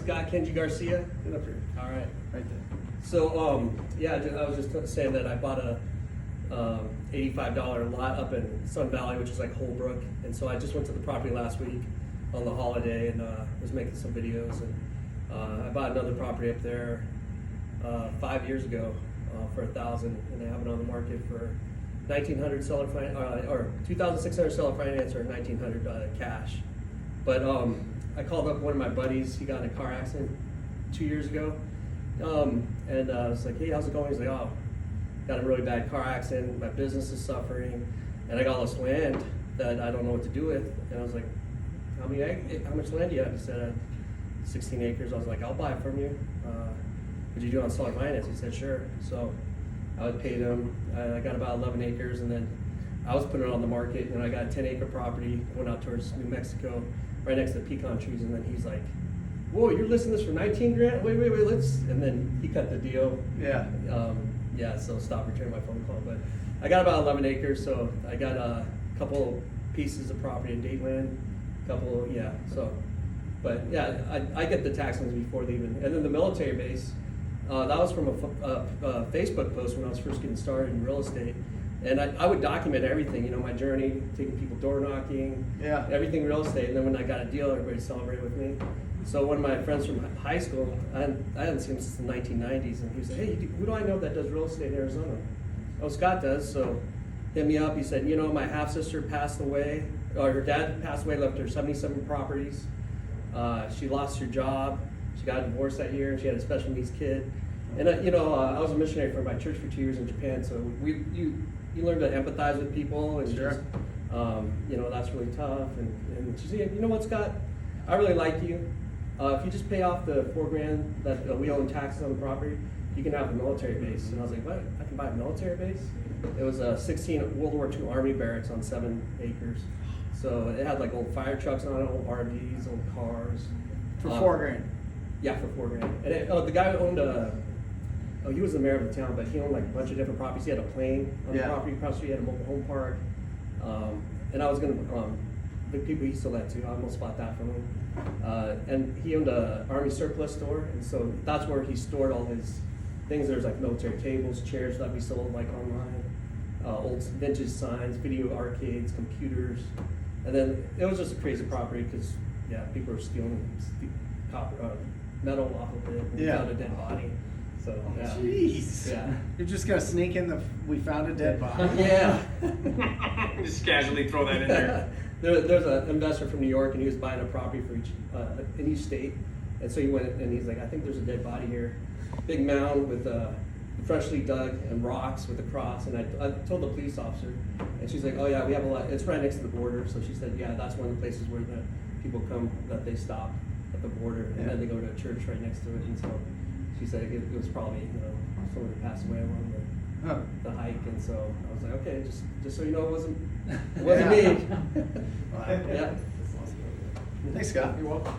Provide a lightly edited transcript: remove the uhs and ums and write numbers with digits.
Scott Kenji Garcia. Get up here. All right. Right there. So, yeah, I was just saying that I bought a $85 lot up in Sun Valley, which is like Holbrook. And so I just went to the property last week on the holiday and was making some videos. And I bought another property up there 5 years ago for $1,000, and I have it on the market for $1,900 seller finance, or $2,600 seller finance, or $1,900 cash. But I called up one of my buddies. He got in a car accident 2 years ago, and I was like, "Hey, how's it going?" He's like, "Oh, got a really bad car accident. My business is suffering, and I got all this land that I don't know what to do with." And I was like, "How much land do you have?" He said, 16 acres. I was like, "I'll buy it from you. Would you do it on seller finance?" He said, "Sure." So I would pay them. I got about 11 acres, and then I was putting it on the market, and I got a 10-acre property, went out towards New Mexico, right next to the pecan trees, and then he's like, "Whoa, you're listing this for 19 grand? Wait, let's," and then he cut the deal. Yeah. Yeah, so stop returning my phone call. But I got about 11 acres, so I got a couple pieces of property in Dateland, but yeah, I get the tax liens before they even, and then the military base, that was from a Facebook post when I was first getting started in real estate. And I would document everything, my journey, taking people door knocking, everything real estate. And then when I got a deal, everybody celebrated with me. So one of my friends from high school, I hadn't seen him since the 1990s, and he said, "Hey, who do I know that does real estate in Arizona?" "Oh, Scott does." So hit me up. He said, "My half-sister passed away, or her dad passed away, left her 77 properties. She lost her job. She got divorced that year, and she had a special needs kid. And I was a missionary for my church for 2 years in Japan, so you learn to empathize with people, and sure. just, that's really tough." And she said, "You know what, Scott? I really like you. If you just pay off the $4,000 that we owe in taxes on the property, you can have the military base." And I was like, "What? I can buy a military base?" It was 16 World War II Army barracks on 7 acres. So it had like old fire trucks on it, old RVs, old cars. For $4,000. Yeah, for $4,000. And the guy who owned he was the mayor of the town, but he owned like a bunch of different properties. He had a plane on the property across the street. He had a mobile home park. And I was gonna, the people he still had too. I almost bought that from him. And he owned a Army surplus store, and so that's where he stored all his things. There's like military tables, chairs that we sold like online, old vintage signs, video arcades, computers, and then it was just a crazy property because people were stealing copper, metal off of it. And we found a dead body. So Jeez. Yeah. You're just gonna sneak in we found a dead body. Yeah. Just casually throw that in there. There's an investor from New York, and he was buying a property for in each state, and so he went and he's like, "I think there's a dead body here, big mound with freshly dug and rocks with a cross." And I told the police officer, and she's like, "Oh yeah, we have a lot. It's right next to the border." So she said, "Yeah, that's one of the places where the people come, that they stop at the border, and then they go to a church right next to it." And so she said it was probably someone who passed away along the hike. And so I was like, "Okay, just so you know, it wasn't me." Wow. Yeah. Thanks, Scott. You're welcome.